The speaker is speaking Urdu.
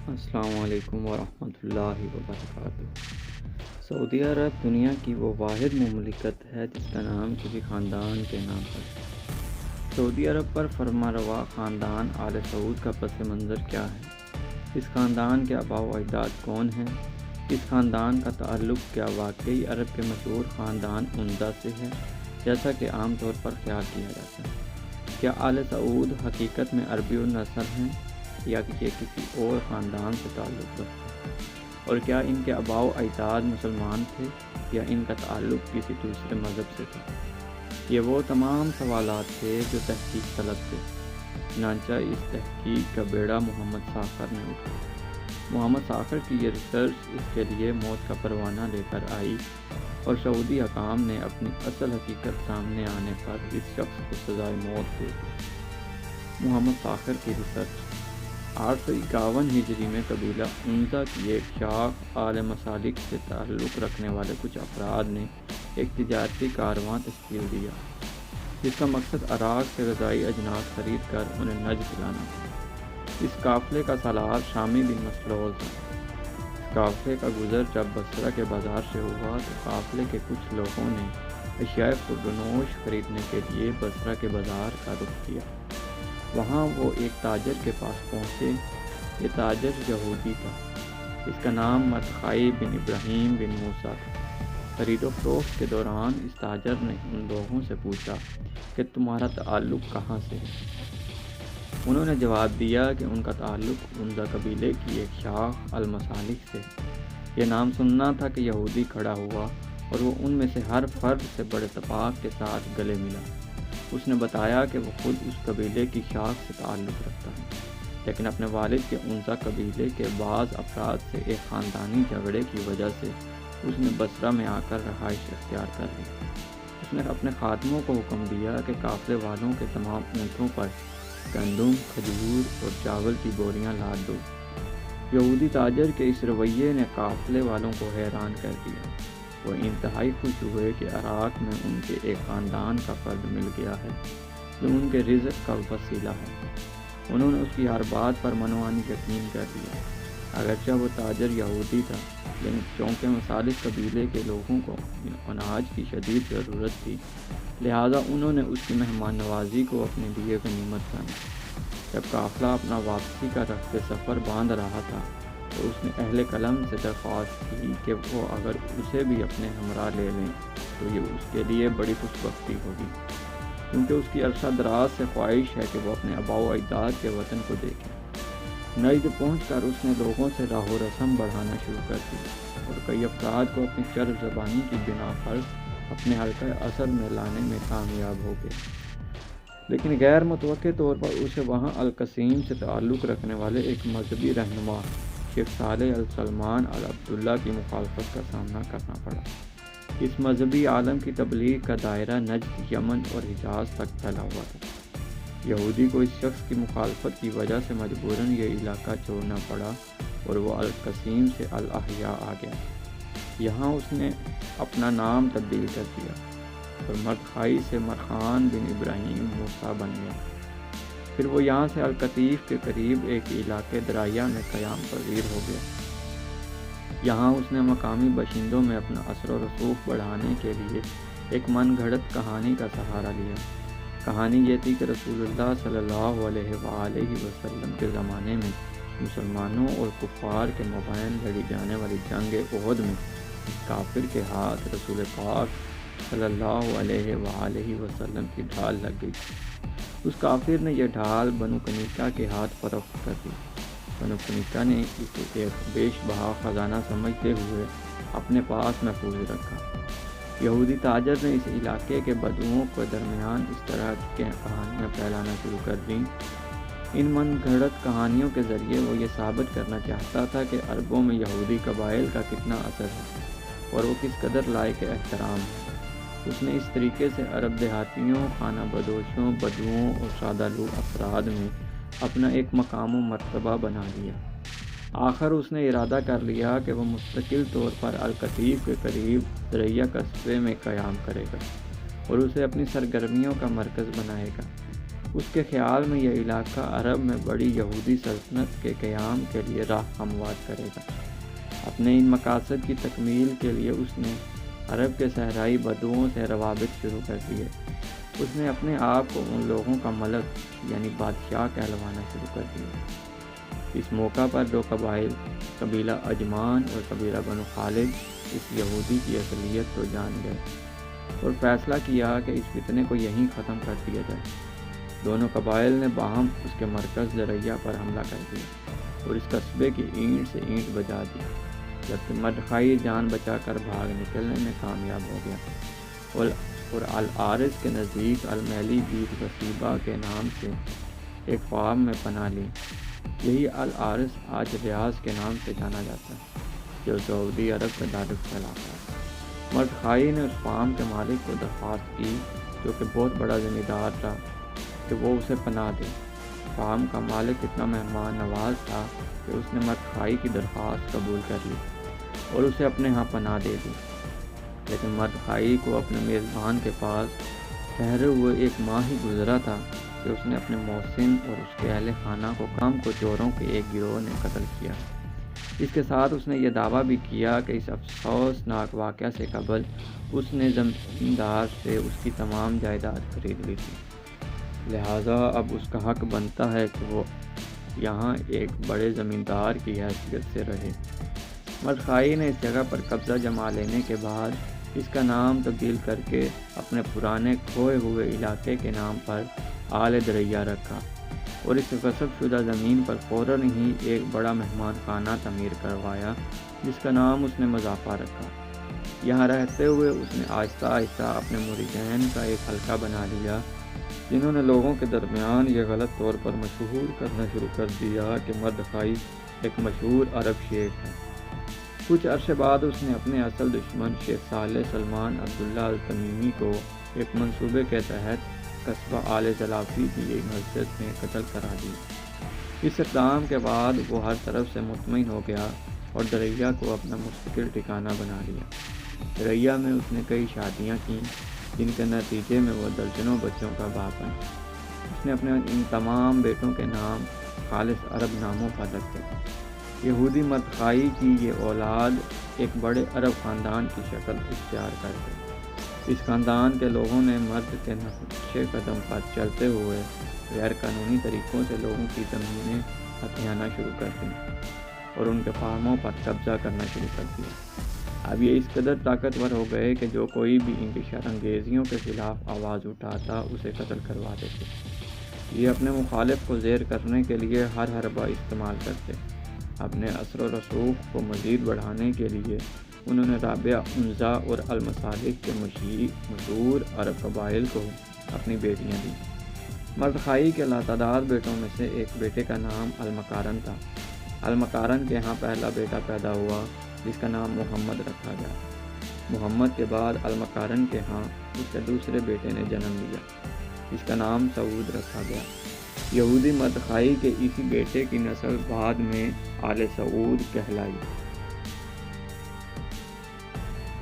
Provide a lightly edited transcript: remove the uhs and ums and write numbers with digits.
السلام علیکم ورحمۃ اللہ وبرکاتہ۔ سعودی عرب دنیا کی وہ واحد مملکت ہے جس کا نام کسی خاندان کے نام پر ہے۔ سعودی عرب پر فرمانروا خاندان آل سعود کا پس منظر کیا ہے؟ اس خاندان کے آباء و اجداد کون ہیں؟ اس خاندان کا تعلق کیا واقعی عرب کے مشہور خاندان عمدہ سے ہے جیسا کہ عام طور پر خیال کیا جاتا ہے؟ کیا آل سعود حقیقت میں عربی النسل ہیں یا یہ کسی اور خاندان سے تعلق رکھتے ہیں؟ اور کیا ان کے آباء و اجداد مسلمان تھے یا ان کا تعلق کسی دوسرے مذہب سے تھا؟ یہ وہ تمام سوالات تھے جو تحقیق طلب تھے، چنانچہ اس تحقیق کا بیڑا محمد ساخر نے اٹھایا۔ محمد ساخر کی یہ ریسرچ اس کے لیے موت کا پروانہ لے کر آئی اور سعودی حکام نے اپنی اصل حقیقت سامنے آنے پر اس شخص کو سزائے موت دے دی۔ محمد ساخر کی ریسرچ 851 ہجری میں قبیلہ عنزہ کی ایک شاخ آل مسالک سے تعلق رکھنے والے کچھ افراد نے ایک تجارتی کارواں تشکیل دیا جس کا مقصد عراق سے غذائی اجناس خرید کر انہیں نجد لانا تھا۔ اس قافلے کا سالار شامی بن مسلول تھا۔ اس قافلے کا گزر جب بصرہ کے بازار سے ہوا تو قافلے کے کچھ لوگوں نے اشیاء خوردونوش خریدنے کے لیے بصرہ کے بازار کا رخ کیا۔ وہاں وہ ایک تاجر کے پاس پہنچے۔ یہ تاجر یہودی تھا۔ اس کا نام مردخائی بن ابراہیم بن موسیٰ تھا۔ خرید و فروخت کے دوران اس تاجر نے ان لوگوں سے پوچھا کہ تمہارا تعلق کہاں سے ہے؟ انہوں نے جواب دیا کہ ان کا تعلق عنزہ قبیلے کی ایک شاخ المسالک سے۔ یہ نام سننا تھا کہ یہودی کھڑا ہوا اور وہ ان میں سے ہر فرد سے بڑے اتفاق کے ساتھ گلے ملا۔ اس نے بتایا کہ وہ خود اس قبیلے کی شاخ سے تعلق رکھتا ہے، لیکن اپنے والد کے عنزہ قبیلے کے بعض افراد سے ایک خاندانی جھگڑے کی وجہ سے اس نے بصرہ میں آ کر رہائش اختیار کر لی۔ اس نے اپنے خادموں کو حکم دیا کہ قافلے والوں کے تمام اونٹوں پر گندم، کھجور اور چاول کی بوریاں لاد دو۔ یہودی تاجر کے اس رویے نے قافلے والوں کو حیران کر دیا۔ وہ انتہائی خوش ہوئے کہ عراق میں ان کے ایک خاندان کا فرد مل گیا ہے جو ان کے رزق کا وسیلہ ہے۔ انہوں نے اس کی ہر بات پر منوانی یقین کر لیا۔ اگرچہ وہ تاجر یہودی تھا، لیکن چونکہ مسالک قبیلے کے لوگوں کو اناج کی شدید ضرورت تھی، لہٰذا انہوں نے اس کی مہمان نوازی کو اپنے لیے غنیمت سمجھا۔ جب قافلہ اپنا واپسی کا رخت سفر باندھ رہا تھا تو اس نے اہل قلم سے درخواست کی کہ وہ اگر اسے بھی اپنے ہمراہ لے لیں تو یہ اس کے لیے بڑی خوش بختی ہوگی، کیونکہ اس کی عرصہ دراز سے خواہش ہے کہ وہ اپنے آباء و اجداد کے وطن کو دیکھے۔ نجد پہنچ کر اس نے لوگوں سے راہ و رسم بڑھانا شروع کر دی اور کئی افراد کو اپنی شرف زبانی کی بنا پر اپنے حلقہ اثر میں لانے میں کامیاب ہو گئے، لیکن غیر متوقع طور پر اسے وہاں القصیم سے تعلق رکھنے والے ایک مذہبی رہنما شیخ صالح السلمان عبداللہ کی مخالفت کا سامنا کرنا پڑا۔ اس مذہبی عالم کی تبلیغ کا دائرہ نجد، یمن اور حجاز تک پھیلا ہوا تھا۔ یہودی کو اس شخص کی مخالفت کی وجہ سے مجبوراً یہ علاقہ چھوڑنا پڑا اور وہ القصیم سے الاحیاء آ گیا۔ یہاں اس نے اپنا نام تبدیل کر دیا اور مردخائی سے مرخان بن ابراہیم موسیٰ بن گیا۔ پھر وہ یہاں سے القطیف کے قریب ایک علاقے درائیہ میں قیام پذیر ہو گیا۔ یہاں اس نے مقامی باشندوں میں اپنا اثر و رسوخ بڑھانے کے لیے ایک من گھڑت کہانی کا سہارا لیا۔ کہانی یہ تھی کہ رسول اللہ صلی اللہ علیہ وآلہ وسلم کے زمانے میں مسلمانوں اور کفار کے مابین لڑی جانے والی جنگ احد میں کافر کے ہاتھ رسول پاک صلی اللہ علیہ وآلہ وسلم کی ڈھال لگ گئی۔ اس کافر نے یہ ڈھال بنو کنیکہ کے ہاتھ فروخت کر دی۔ بنو کنیکہ نے اسے ایک بیش بہا خزانہ سمجھتے ہوئے اپنے پاس محفوظ رکھا۔ یہودی تاجر نے اس علاقے کے بدوؤں کے درمیان اس طرح کی کہانیاں پھیلانا شروع کر دیں۔ ان من گھڑت کہانیوں کے ذریعے وہ یہ ثابت کرنا چاہتا تھا کہ عربوں میں یہودی قبائل کا کتنا اثر ہے اور وہ کس قدر لائق احترام ہے۔ اس نے اس طریقے سے عرب دیہاتیوں، خانہ بدوشوں، بدوؤں اور سادہ لوح افراد میں اپنا ایک مقام و مرتبہ بنا لیا۔ آخر اس نے ارادہ کر لیا کہ وہ مستقل طور پر القطیف کے قریب درعیہ قصبے میں قیام کرے گا اور اسے اپنی سرگرمیوں کا مرکز بنائے گا۔ اس کے خیال میں یہ علاقہ عرب میں بڑی یہودی سلطنت کے قیام کے لیے راہ ہموار کرے گا۔ اپنے ان مقاصد کی تکمیل کے لیے اس نے عرب کے صحرائی بدوؤں سے روابط شروع کر دیے۔ اس نے اپنے آپ کو ان لوگوں کا ملک یعنی بادشاہ کہلوانا شروع کر دیا۔ اس موقع پر دو قبائل، قبیلہ عجمان اور قبیلہ بنو خالد، اس یہودی کی اصلیت کو جان گئے اور فیصلہ کیا کہ اس فتنے کو یہیں ختم کر دیا جائے۔ دونوں قبائل نے باہم اس کے مرکز دریا پر حملہ کر دیا اور اس قصبے کی اینٹ سے اینٹ بجا دی، جبکہ مردخائی جان بچا کر بھاگ نکلنے میں کامیاب ہو گیا اور العارض کے نزدیک المیلی بیت غصیبہ کے نام سے ایک فارم میں پناہ لی۔ یہی العارض آج ریاض کے نام سے جانا جاتا ہے، جو سعودی عرب کا دارالحکومت علاقہ ہے۔ مردخائی نے اس فارم کے مالک کو درخواست کی، جو کہ بہت بڑا زمیندار تھا، کہ وہ اسے پناہ دے۔ فارم کا مالک اتنا مہمان نواز تھا کہ اس نے مردخائی کی درخواست قبول کر لی اور اسے اپنے ہاں پناہ دے دی، لیکن مردخائی کو اپنے میزبان کے پاس ٹھہرے ہوئے ایک ماہ ہی گزرا تھا کہ اس نے اپنے محسن اور اس کے اہل خانہ کو چوروں کے ایک گروہ نے قتل کیا۔ اس کے ساتھ اس نے یہ دعویٰ بھی کیا کہ اس افسوسناک واقعہ سے قبل اس نے زمیندار سے اس کی تمام جائیداد خرید لی تھی، لہٰذا اب اس کا حق بنتا ہے کہ وہ یہاں ایک بڑے زمیندار کی حیثیت سے رہے۔ مردخائی نے اس جگہ پر قبضہ جما لینے کے بعد اس کا نام تبدیل کر کے اپنے پرانے کھوئے ہوئے علاقے کے نام پر آل دریا رکھا اور اس غصب شدہ زمین پر فوراً ہی ایک بڑا مہمان خانہ تعمیر کروایا، جس کا نام اس نے مضافہ رکھا۔ یہاں رہتے ہوئے اس نے آہستہ آہستہ اپنے مریدین کا ایک حلقہ بنا لیا، جنہوں نے لوگوں کے درمیان یہ غلط طور پر مشہور کرنا شروع کر دیا کہ مردخائی ایک مشہور عرب شیخ ہے۔ کچھ عرصے بعد اس نے اپنے اصل دشمن شیخ صالح سلمان عبداللہ التمیمی کو ایک منصوبے کے تحت قصبہ آل زلافی کی ایک مسجد میں قتل کرا دیا۔ اس اقدام کے بعد وہ ہر طرف سے مطمئن ہو گیا اور دریا کو اپنا مستقل ٹھکانہ بنا لیا۔ دریا میں اس نے کئی شادیاں کیں، جن کے نتیجے میں وہ درجنوں بچوں کا باپ بنا۔ اس نے اپنے ان تمام بیٹوں کے نام خالص عرب ناموں پر رکھے۔ یہودی مردخائی کی یہ اولاد ایک بڑے عرب خاندان کی شکل اختیار کر گئی۔ اس خاندان کے لوگوں نے مرد کے نقش قدم پر چلتے ہوئے غیر قانونی طریقوں سے لوگوں کی زمینیں ہتھیانا شروع کر دیں اور ان کے فارموں پر قبضہ کرنا شروع کر دیا۔ اب یہ اس قدر طاقتور ہو گئے کہ جو کوئی بھی ان کی شرانگیزیوں کے خلاف آواز اٹھاتا اسے قتل کروا دیتے۔ یہ اپنے مخالف کو زیر کرنے کے لیے ہر حربہ استعمال کرتے۔ اپنے اثر و رسوخ کو مزید بڑھانے کے لیے انہوں نے رابعہ، عنزہ اور المصالح کے مشہور عرب قبائل کو اپنی بیٹیاں دیں۔ مردخائی کے لاتعداد بیٹوں میں سے ایک بیٹے کا نام المقارن تھا۔ المقارن کے ہاں پہلا بیٹا پیدا ہوا جس کا نام محمد رکھا گیا۔ محمد کے بعد المقارن کے ہاں اس کے دوسرے بیٹے نے جنم لیا، جس کا نام سعود رکھا گیا۔ یہودی مردخائی کے اسی بیٹے کی نسل بعد میں آل سعود کہلائی۔